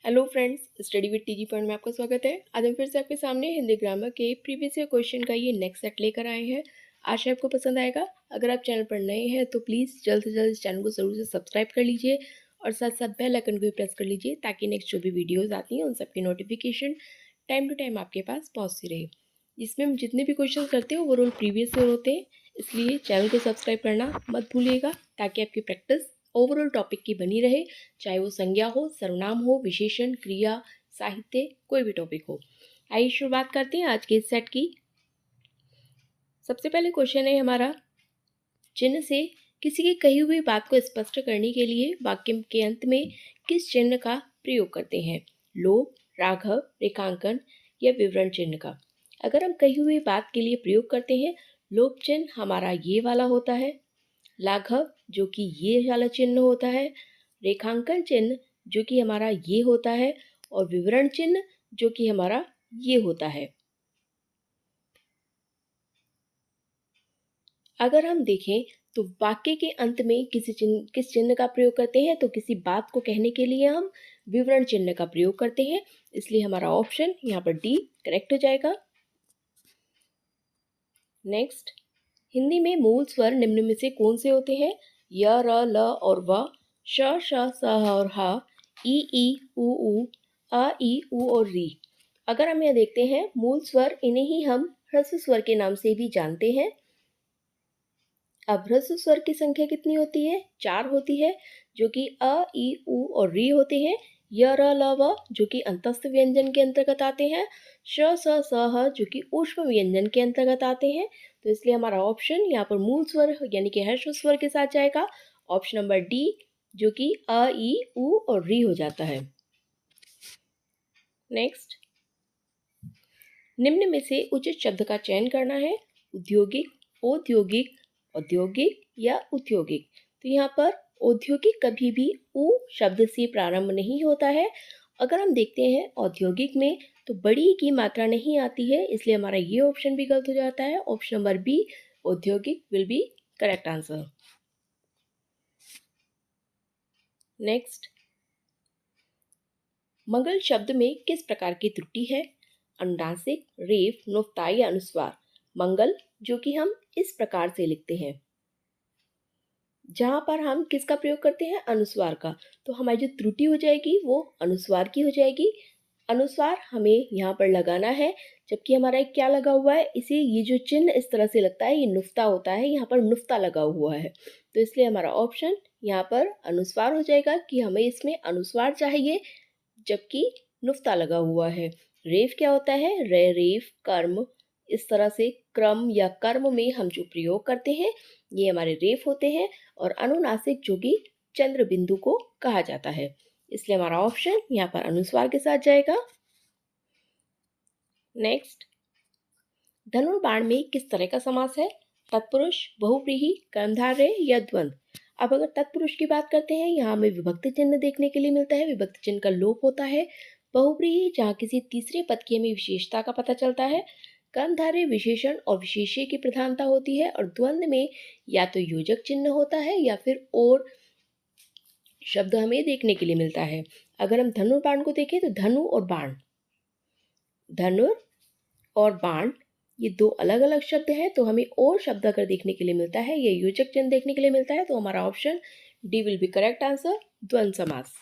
Hello friends, study with TG point में आपका स्वागत है। आज हम फिर से आपके सामने हिंदी ग्रामर के प्रीवियस ईयर क्वेश्चन का ये नेक्स्ट सेट लेकर आए हैं। आशा आपको पसंद आएगा। अगर आप चैनल पर नए हैं तो प्लीज़ जल्द से जल्द इस चैनल को ज़रूर से सब्सक्राइब कर लीजिए और साथ साथ बेल आइकन को भी प्रेस कर लीजिए ताकि नेक्स्ट जो भी वीडियोज़ आती हैं उन सबकी नोटिफिकेशन टाइम टू टाइम आपके पास पहुँचती रहे। इसमें हम जितने भी क्वेश्चन करते हैं वो रोल प्रीवियस ईयर होते हैं, इसलिए चैनल को सब्सक्राइब करना मत भूलिएगा ताकि आपकी प्रैक्टिस ओवरऑल टॉपिक की बनी रहे, चाहे वो संज्ञा हो, सर्वनाम हो, विशेषण, क्रिया, साहित्य, कोई भी टॉपिक हो। आइए शुरुआत करते हैं आज के इस सेट की। सबसे पहले क्वेश्चन है हमारा, चिन्ह से किसी की कही हुई बात को स्पष्ट करने के लिए वाक्य के अंत में किस चिन्ह का प्रयोग करते हैं? लोभ, राघव, रेखांकन या विवरण चिन्ह का। अगर हम कही हुई बात के लिए प्रयोग करते हैं, लोभ चिन्ह हमारा ये वाला होता है, लाघव जो कि ये वाला चिन्ह होता है, रेखांकन चिन्ह जो कि हमारा ये होता है और विवरण चिन्ह जो कि हमारा ये होता है। अगर हम देखें तो वाक्य के अंत में किस चिन्ह का प्रयोग करते हैं, तो किसी बात को कहने के लिए हम विवरण चिन्ह का प्रयोग करते हैं, इसलिए हमारा ऑप्शन यहाँ पर डी करेक्ट हो जाएगा। नेक्स्ट, हिंदी में मूल स्वर निम्न में से कौन से होते हैं? य, र, ल और व, श, श, स और ह, ई, उ, अ, ई, उ और री। अगर हम यह देखते हैं, मूल स्वर इन्हें ही हम ह्रस्व स्वर के नाम से भी जानते हैं। अब ह्रस्व स्वर की संख्या कितनी होती है? 4 होती है, जो कि अ, ई, उ और री होते हैं। य, र, ल, व जो कि अंतस्थ व्यंजन के अंतर्गत आते हैं। श, स, ह जो कि ऊष्म व्यंजन के अंतर्गत आते हैं। तो इसलिए हमारा ऑप्शन यहाँ पर मूल स्वर यानी कि ह्रस्व स्वर के साथ जाएगा, ऑप्शन नंबर डी, जो कि अ, ई, उ और री हो जाता है। नेक्स्ट, निम्न में से उचित शब्द का चयन करना है। औद्योगिक, औद्योगिक, औद्योगिक या उद्योगिक। तो यहाँ पर औद्योगिक कभी भी उ शब्द से प्रारंभ नहीं होता है। अगर हम देखते हैं औद्योगिक में तो बड़ी की मात्रा नहीं आती है, इसलिए हमारा ये ऑप्शन भी गलत हो जाता है। ऑप्शन नंबर बी, औद्योगिक will be correct answer. Next, मंगल शब्द में किस प्रकार की त्रुटि है? अनुनासिक, रेफ, नुक्ता या अनुस्वार। मंगल जो कि हम इस प्रकार से लिखते हैं, जहां पर हम किसका प्रयोग करते हैं? अनुस्वार का। तो हमारी जो त्रुटि हो जाएगी वो अनुस्वार की हो जाएगी। अनुस्वार हमें यहाँ पर लगाना है, जबकि हमारा एक क्या लगा हुआ है, इसे ये जो चिन्ह इस तरह से लगता है, ये नुक्ता होता है, यहाँ पर नुक्ता लगा हुआ है। तो इसलिए हमारा ऑप्शन यहाँ पर अनुस्वार हो जाएगा कि हमें इसमें अनुस्वार चाहिए, जबकि नुक्ता लगा हुआ है। रेफ क्या होता है? रे, रेफ, कर्म, इस तरह से क्रम या कर्म में हम जो प्रयोग करते हैं ये हमारे रेफ होते हैं। और अनुनासिक जो कि चंद्र बिंदु को कहा जाता है, इसलिए हमारा ऑप्शन यहाँ पर अनुस्वार के साथ जाएगा। नेक्स्ट, धनुर्बाण में किस तरह का समास है? तत्पुरुष, बहुव्रीहि, कर्मधारय या द्वंद्व। अब अगर तत्पुरुष की बात करते हैं, यहाँ हमें विभक्ति चिन्ह देखने के लिए मिलता है, विभक्ति चिन्ह का लोप होता है। बहुव्रीहि जहाँ किसी तीसरे पद की हमें विशेषता का पता चलता है। कर्मधारय विशेषण और विशेष्य की प्रधानता होती है। और द्वंद्व में या तो योजक चिन्ह होता है या फिर और शब्द हमें देखने के लिए मिलता है। अगर हम धनुर्बाण को देखें तो धनु और बाण, धनुर और बाण ये दो अलग अलग शब्द हैं, तो हमें और शब्द अगर देखने के लिए मिलता है, ये योजक चिन्ह देखने के लिए मिलता है, तो हमारा option D will be correct answer, द्वंद्व समास।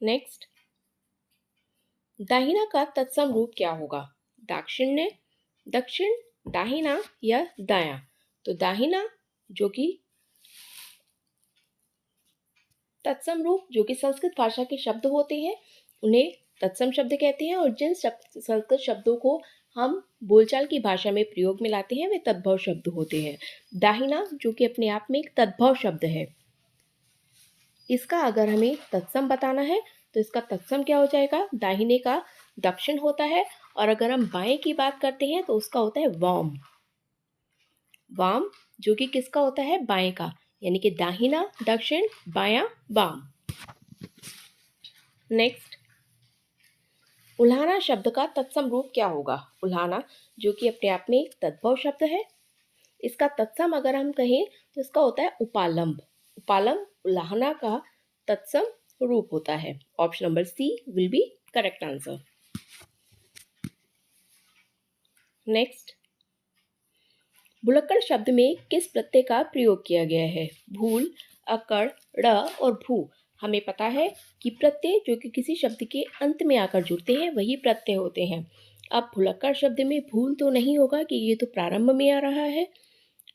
नेक्स्ट, दाहिना का तत्सम रूप क्या होगा? दाक्षिण्य, दक्षिण, दाहिना या दायां। तो दाहिना जो कि तत्सम रूप जो कि संस्कृत भाषा के शब्द होते हैं उन्हें तत्सम शब्द कहते हैं, और जिन संस्कृत शब्दों को हम बोलचाल की भाषा में प्रयोग में लाते हैं वे तद्भव शब्द होते हैं। दाहिना जो कि अपने आप में एक तद्भव शब्द है, इसका अगर हमें तत्सम बताना है तो इसका तत्सम क्या हो जाएगा? दाहिने का दक्षिण होता है। और अगर हम बाएं की बात करते हैं तो उसका होता है वाम। वाम जो कि किसका होता है? बाएं का, यानी कि दाहिना दक्षिण, बायां वाम। नेक्स्ट, उल्हाना शब्द का तत्सम रूप क्या होगा? उल्हाना जो कि अपने आप में एक तद्भव शब्द है, इसका तत्सम अगर हम कहें तो इसका होता है उपालंब। उपालंब उल्हाना का तत्सम रूप होता है। Option number C will be correct answer. Next, भुलक्कड़ शब्द में किस प्रत्यय का प्रयोग किया गया है? भूल, अक्कड़, ड़ और भू। हमें पता है कि प्रत्यय जो कि किसी शब्द के अंत में आकर जुड़ते हैं वही प्रत्यय होते हैं। अब भुलक्कड़ शब्द में भूल तो नहीं होगा कि ये तो प्रारंभ में आ रहा है।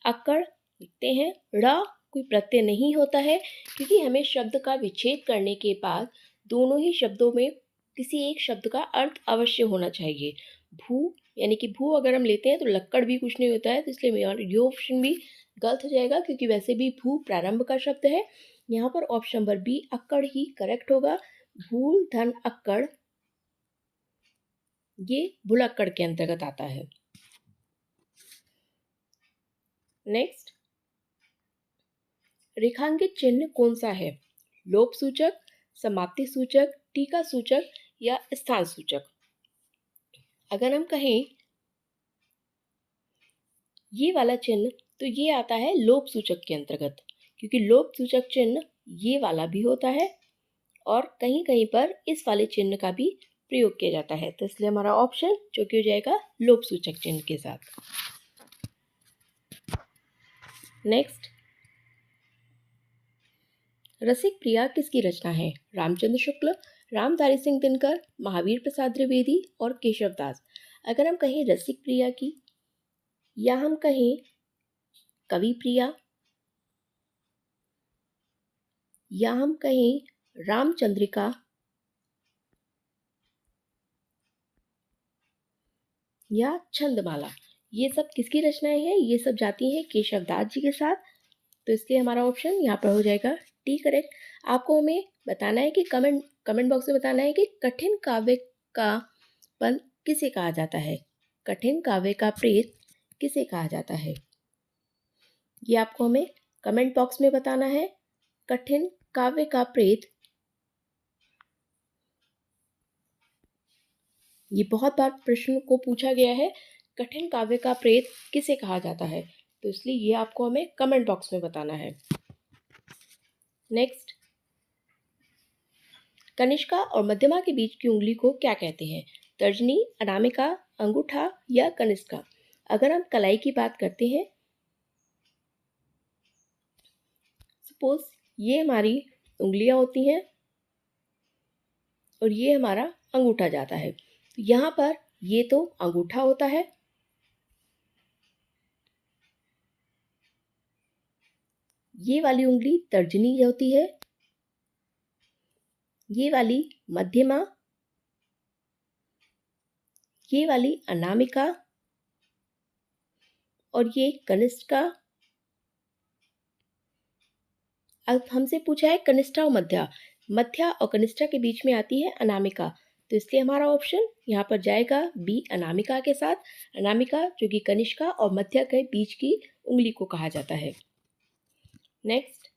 अक्कड़ लिखते हैं, ड़ कोई प्रत्यय नहीं होता है क्योंकि हमें शब्द का विच्छेद करने के बाद दोनों ही शब्दों में किसी एक शब्द का अर्थ अवश्य होना चाहिए। भू यानी कि भू अगर हम लेते हैं तो लक्कड़ भी कुछ नहीं होता है, तो इसलिए ये ऑप्शन भी गलत हो जाएगा क्योंकि वैसे भी भू प्रारंभ का शब्द है। यहाँ पर ऑप्शन नंबर बी अक्कड़ ही करेक्ट होगा। भूल धन अक्कड़ ये भुलक्कड़ के अंतर्गत आता है। नेक्स्ट, रेखांकित चिन्ह कौन सा है? लोप सूचक, समाप्ति सूचक, टीका सूचक या स्थान सूचक? अगर हम कहें ये वाला चिन्ह तो ये आता है लोप सूचक के अंतर्गत, क्योंकि लोप सूचक चिन्ह ये वाला भी होता है और कहीं कहीं पर इस वाले चिन्ह का भी प्रयोग किया जाता है, तो इसलिए हमारा ऑप्शन जो कि हो जाएगा लोप सूचक चिन्ह के साथ। नेक्स्ट, रसिक प्रिया किसकी रचना है? रामचंद्र शुक्ल, रामधारी सिंह दिनकर, महावीर प्रसाद द्विवेदी और केशव दास। अगर हम कहें रसिक प्रिया की या हम कहें कवि प्रिया या हम कहें रामचंद्रिका या छंदमाला, ये सब किसकी रचनाएं हैं? ये सब जाती हैं केशव दास जी के साथ, तो इसलिए हमारा ऑप्शन यहाँ पर हो जाएगा टी करेक्ट। आपको हमें बताना है कि कमेंट बॉक्स में बताना है कि कठिन काव्य का पंथ किसे कहा जाता है? कठिन काव्य का प्रेत किसे कहा जाता है? ये आपको हमें कमेंट बॉक्स में बताना है। कठिन काव्य का प्रेत, ये बहुत बार प्रश्न को पूछा गया है, कठिन काव्य का प्रेत किसे कहा जाता है, तो इसलिए ये आपको हमें कमेंट बॉक्स में बताना है। नेक्स्ट, कनिष्का और मध्यमा के बीच की उंगली को क्या कहते हैं? तर्जनी, अनामिका, अंगूठा या कनिष्का? अगर हम कलाई की बात करते हैं, सपोज ये हमारी उंगलियां होती हैं और ये हमारा अंगूठा जाता है, तो यहाँ पर ये तो अंगूठा होता है, ये वाली उंगली तर्जनी होती है, ये वाली मध्यमा, ये वाली अनामिका और ये कनिष्का। अब हमसे पूछा है कनिष्ठा और मध्या, मध्या और कनिष्ठा के बीच में आती है अनामिका, तो इसलिए हमारा ऑप्शन यहाँ पर जाएगा बी अनामिका के साथ। अनामिका जो कि कनिष्का और मध्या के बीच की उंगली को कहा जाता है। नेक्स्ट,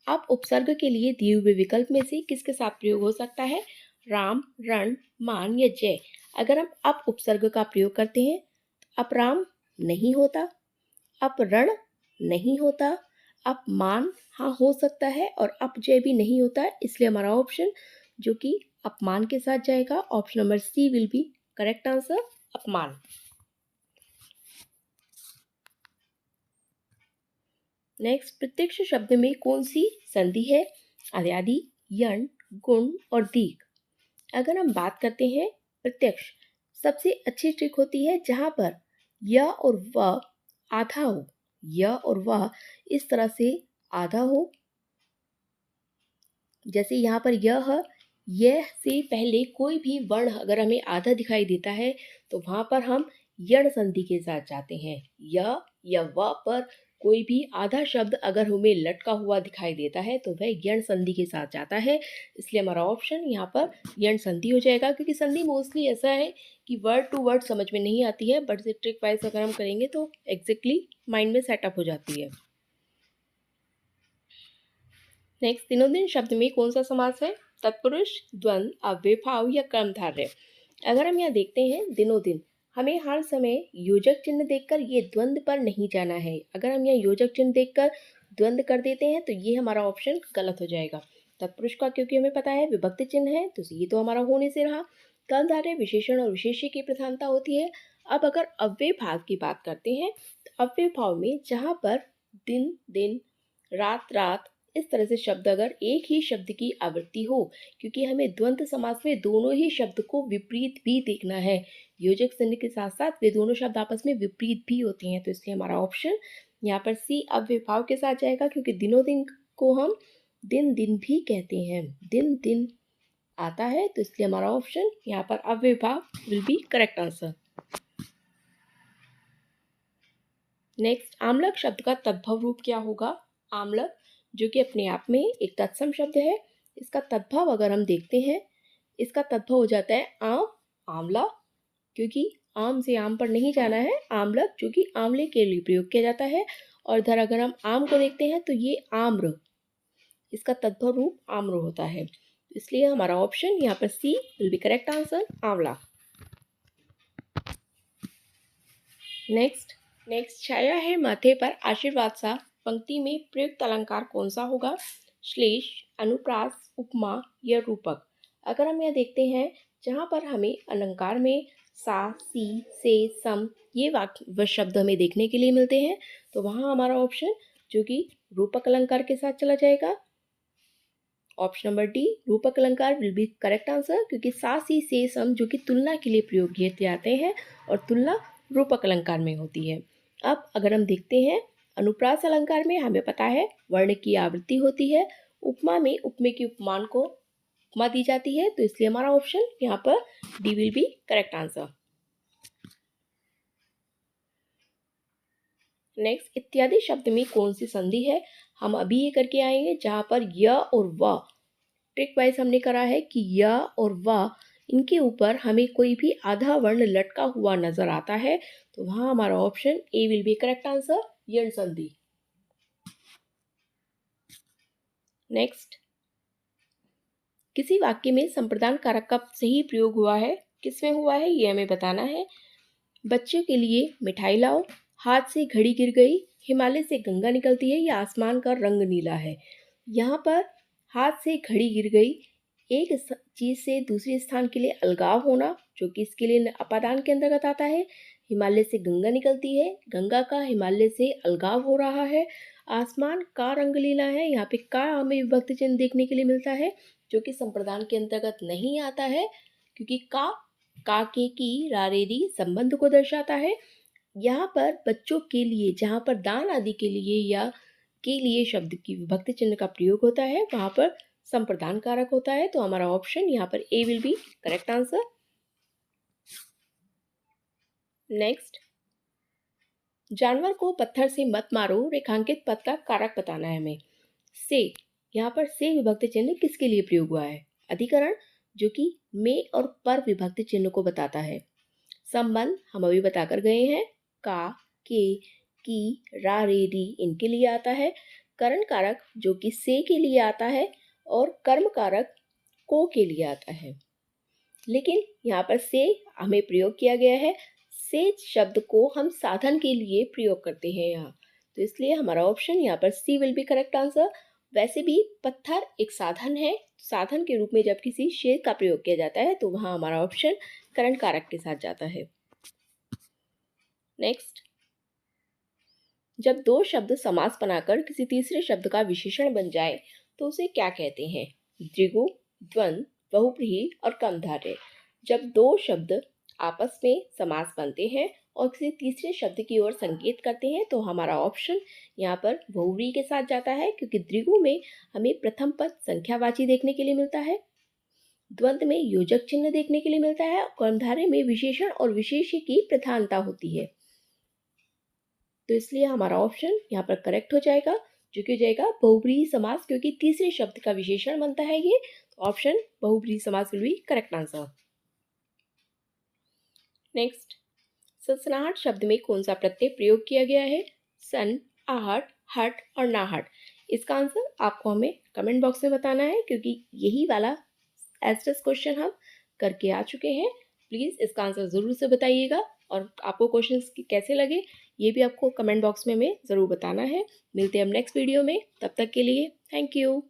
आप उपसर्ग के लिए दिए हुए विकल्प में से किसके साथ प्रयोग हो सकता है? राम, रण, मान या जय? अगर हम अप उपसर्ग का प्रयोग करते हैं, अपराम नहीं होता, अपरण नहीं होता, अपमान हाँ हो सकता है और अपजय भी नहीं होता है, इसलिए हमारा ऑप्शन जो कि अपमान के साथ जाएगा। Option number C will be correct answer, अपमान। नेक्स्ट, प्रत्यक्ष शब्द में कौन सी संधि है? आद्यादि, यण, गुण और दीर्घ। अगर हम बात करते हैं प्रत्यक्ष, सबसे अच्छी ट्रिक होती है जहां पर य और व आधा हो, य और व इस तरह से आधा हो, जैसे यहाँ पर यह से पहले कोई भी वर्ण अगर हमें आधा दिखाई देता है तो वहां पर हम यण संधि के साथ जाते हैं। य या व पर कोई भी आधा शब्द अगर हमें लटका हुआ दिखाई देता है तो वह यण संधि के साथ जाता है, इसलिए हमारा ऑप्शन यहाँ पर यण संधि हो जाएगा, क्योंकि संधि मोस्टली ऐसा है कि वर्ड टू वर्ड समझ में नहीं आती है, बट ट्रिक वाइज अगर हम करेंगे तो एग्जैक्टली माइंड में सेटअप हो जाती है। नेक्स्ट, दिनोदिन शब्द में कौन सा समास है? तत्पुरुष, द्वंद, अव्ययभाव या कर्मधारय? अगर हम यहाँ देखते हैं दिनोदिन, हमें हर समय योजक चिन्ह देखकर ये द्वंद पर नहीं जाना है। अगर हम यहाँ योजक चिन्ह देखकर द्वंद कर देते हैं तो ये हमारा ऑप्शन गलत हो जाएगा। तत्पुरुष का क्योंकि हमें पता है विभक्ति चिन्ह है तो ये तो हमारा होने से रहा। कर्मधारय विशेषण और विशेष्य की प्रधानता होती है। अब अगर अव्यय भाव की बात करते हैं तो अव्यय भाव में जहाँ पर दिन दिन, रात रात, इस तरह से शब्द अगर एक ही शब्द की आवृत्ति हो, क्योंकि हमें द्वंद्व समास में दोनों ही शब्द को विपरीत भी देखना है, योजक चिन्ह के साथ साथ वे दोनों शब्द आपस में विपरीत भी होते हैं, तो इसलिए हमारा ऑप्शन यहाँ पर सी अव्यय भाव के साथ जाएगा, क्योंकि दिनों दिन को हम दिन दिन भी कहते हैं, दिन दिन आता है, तो इसलिए हमारा ऑप्शन यहाँ पर अव्यय भाव will be correct answer. Next, आमलक शब्द का तद्भव रूप क्या होगा? आमलक जो कि अपने आप में एक तत्सम शब्द है, इसका तद्भव अगर हम देखते हैं, इसका तद्भव हो जाता है आम, आंवला, क्योंकि आम से आम पर नहीं जाना है, आमलक जो कि आंवले के लिए प्रयोग किया जाता है। और इधर अगर हम आम को देखते हैं तो ये आम्र, इसका तद्भव रूप आम्र होता है, इसलिए हमारा ऑप्शन यहाँ पर सी विल बी करेक्ट आंसर, आंवला। नेक्स्ट छाया है माथे पर आशीर्वाद सा, पंक्ति में प्रयुक्त अलंकार कौन सा होगा? श्लेष, अनुप्रास, उपमा या रूपक। अगर हम यह देखते हैं जहाँ पर हमें अलंकार में सा, सी, से, सम ये वाक्य शब्द हमें देखने के लिए मिलते हैं, तो वहाँ हमारा ऑप्शन जो कि रूपक अलंकार के साथ चला जाएगा, ऑप्शन नंबर डी रूपक अलंकार विल बी करेक्ट आंसर, क्योंकि सा, सी, से, सम जो कि तुलना के लिए प्रयोग किए जाते हैं और तुलना रूपक अलंकार में होती है। अब अगर हम देखते हैं अनुप्रास अलंकार में हमें पता है वर्ण की आवृत्ति होती है, उपमा में उपमे की उपमान को उपमा दी जाती है, तो इसलिए हमारा ऑप्शन यहाँ पर D will be correct answer. Next, इत्यादि शब्द में कौन सी संधि है? हम अभी ये करके आएंगे जहाँ पर य और व ट्रिक वाइज हमने करा है कि य और व इनके ऊपर हमें कोई भी आधा वर्ण लटका हुआ नजर आता है, तो वहाँ हमारा option A will be correct answer, यण संधि। नेक्स्ट, किसी वाक्य में संप्रदान कारक का सही प्रयोग हुआ है, किसमें हुआ है ये हमें बताना है। बच्चों के लिए मिठाई लाओ, हाथ से घड़ी गिर गई, हिमालय से गंगा निकलती है या आसमान का रंग नीला है। यहाँ पर हाथ से घड़ी गिर गई, एक चीज से दूसरे स्थान के लिए अलगाव होना जो कि इसके लिए अपादान के अंतर्गत आता है। हिमालय से गंगा निकलती है, गंगा का हिमालय से अलगाव हो रहा है। आसमान का रंग लीला है, यहाँ पे का हमें विभक्ति चिन्ह देखने के लिए मिलता है जो कि संप्रदान के अंतर्गत नहीं आता है, क्योंकि का के की रारेरी संबंध को दर्शाता है। यहाँ पर बच्चों के लिए जहाँ पर दान आदि के लिए या के लिए शब्द की विभक्ति चिन्ह का प्रयोग होता है वहाँ पर संप्रदान कारक होता है, तो हमारा ऑप्शन यहाँ पर A will be correct answer. Next, जानवर को पत्थर से मत मारो, रेखांकित पद का कारक बताना है हमें। से, यहाँ पर से विभक्ति चिन्ह किसके लिए प्रयोग हुआ है? अधिकरण जो कि में और पर विभक्ति चिन्ह को बताता है। संबंध हम अभी बताकर गए हैं, का, के, की, रा, रे, री इनके लिए आता है। करण कारक जो कि से के लिए आता है और कर्म कारक को के लिए आता है, लेकिन यहाँ पर से हमें प्रयोग किया गया है, से शब्द को हम साधन के लिए प्रयोग करते हैं यहाँ, तो इसलिए हमारा ऑप्शन यहाँ पर सी विल बी करेक्ट आंसर। वैसे भी पत्थर एक साधन है, साधन के रूप में जब किसी शेर का प्रयोग किया जाता है तो वहाँ हमारा ऑप्शन करण कारक के साथ जाता है। नेक्स्ट, जब दो शब्द समास बनाकर किसी तीसरे शब्द का विशेषण बन जाए तो उसे क्या कहते हैं? द्विगु, द्वंद्व, बहुव्रीहि और कर्मधारय। जब दो शब्द आपस में समास बनते हैं और किसी तीसरे शब्द की ओर संकेत करते हैं तो हमारा ऑप्शन यहाँ पर बहुव्रीहि के साथ जाता है, क्योंकि द्विगु में हमें प्रथम पद संख्यावाची देखने के लिए मिलता है, द्वंद्व में योजक चिन्ह देखने के लिए मिलता है, और कर्मधारय में विशेषण और विशेष्य की प्रधानता होती है, तो इसलिए हमारा ऑप्शन यहाँ पर करेक्ट हो जाएगा, जो कि हो जाएगा बहुव्रीहि समास, क्योंकि तीसरे शब्द का विशेषण बनता है ये, ऑप्शन बहुव्रीहि समास will be correct answer. Next, सनसनाहट शब्द में कौन सा प्रत्यय प्रयोग किया गया है? सन, आहट, हट और नाहट। इसका आंसर आपको हमें कमेंट बॉक्स में बताना है, क्योंकि यही वाला एस्टेस क्वेश्चन हम करके आ चुके हैं। प्लीज़ इसका आंसर ज़रूर से बताइएगा, और आपको क्वेश्चंस कैसे लगे ये भी आपको कमेंट बॉक्स में हमें ज़रूर बताना है। मिलते हैं हम नेक्स्ट वीडियो में, तब तक के लिए थैंक यू।